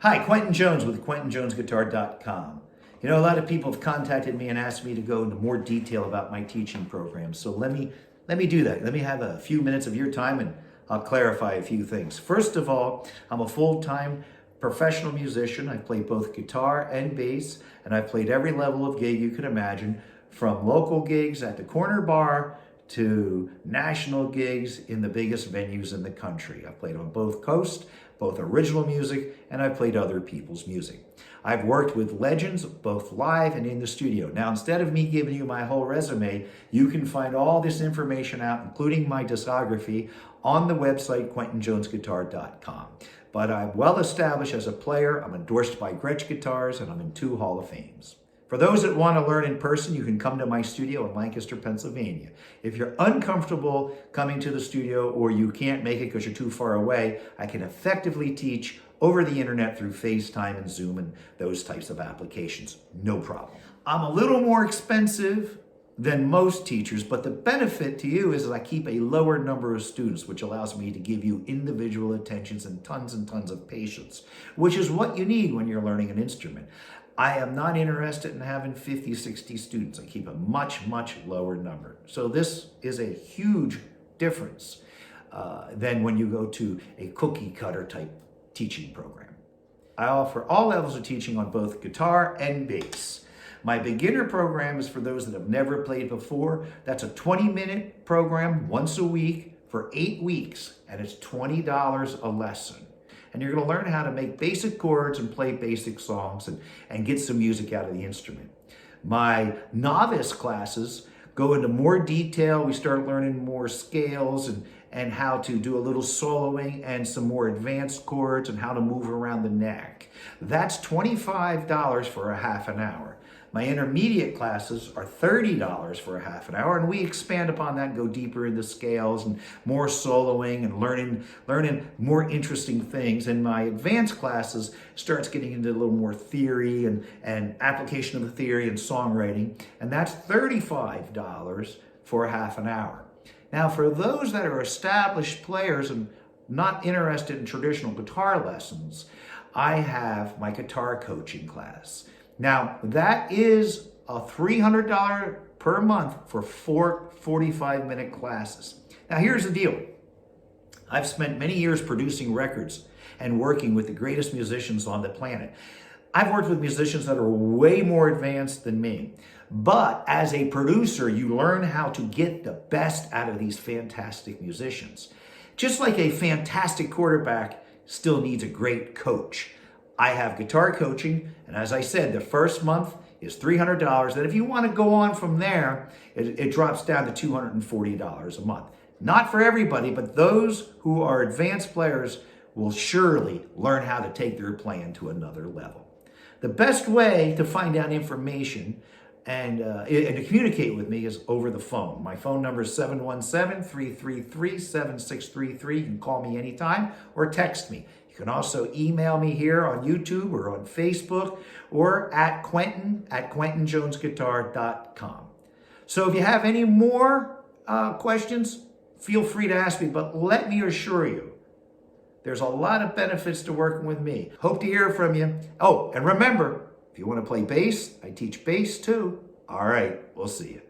Hi, Quentin Jones with quentinjonesguitar.com. You know, a lot of people have contacted me and asked me to go into more detail about my teaching program. So let me do that. Let me have a few minutes of your time and I'll clarify a few things. First of all, I'm a full-time professional musician. I play both guitar and bass, and I've played every level of gig you could imagine, from local gigs at the corner bar to national gigs in the biggest venues in the country. I've played on both coasts, both original music, and I've played other people's music. I've worked with legends, both live and in the studio. Now, instead of me giving you my whole resume, you can find all this information out, including my discography, on the website quentinjonesguitar.com. But I'm well established as a player. I'm endorsed by Gretsch Guitars, and I'm in 2 Hall of Fames. For those that want to learn in person, you can come to my studio in Lancaster, Pennsylvania. If you're uncomfortable coming to the studio or you can't make it because you're too far away, I can effectively teach over the internet through FaceTime and Zoom and those types of applications. No problem. I'm a little more expensive than most teachers, but the benefit to you is that I keep a lower number of students, which allows me to give you individual attentions and tons of patience, which is what you need when you're learning an instrument. I am not interested in having 50, 60 students. I keep a much lower number. So this is a huge difference than when you go to a cookie cutter type teaching program. I offer all levels of teaching on both guitar and bass. My beginner program is for those that have never played before. That's a 20-minute program once a week for 8 weeks, and it's $20 a lesson. And you're going to learn how to make basic chords and play basic songs and get some music out of the instrument. My novice classes go into more detail. We start learning more scales and how to do a little soloing and some more advanced chords and how to move around the neck. That's $25 for a half an hour. My intermediate classes are $30 for a half an hour, and we expand upon that and go deeper into scales and more soloing and learning more interesting things. And my advanced classes starts getting into a little more theory and application of the theory and songwriting, and that's $35 for a half an hour. Now, for those that are established players and not interested in traditional guitar lessons, I have my guitar coaching class. Now, that is a $300 per month for 4 45-minute classes. Now, here's the deal. I've spent many years producing records and working with the greatest musicians on the planet. I've worked with musicians that are way more advanced than me. But as a producer, you learn how to get the best out of these fantastic musicians. Just like a fantastic quarterback still needs a great coach. I have guitar coaching, and as I said, the first month is $300. Then if you want to go on from there, it drops down to $240 a month. Not for everybody, but those who are advanced players will surely learn how to take their playing to another level. The best way to find out information and to communicate with me is over the phone. My phone number is 717-333-7633. You can call me anytime or text me. You can also email me here on YouTube or on Facebook or at quentinjonesguitar.com. So if you have any more questions, feel free to ask me, but let me assure you, there's a lot of benefits to working with me. Hope to hear from you. Oh, and remember, if you want to play bass, I teach bass too. All right, we'll see you.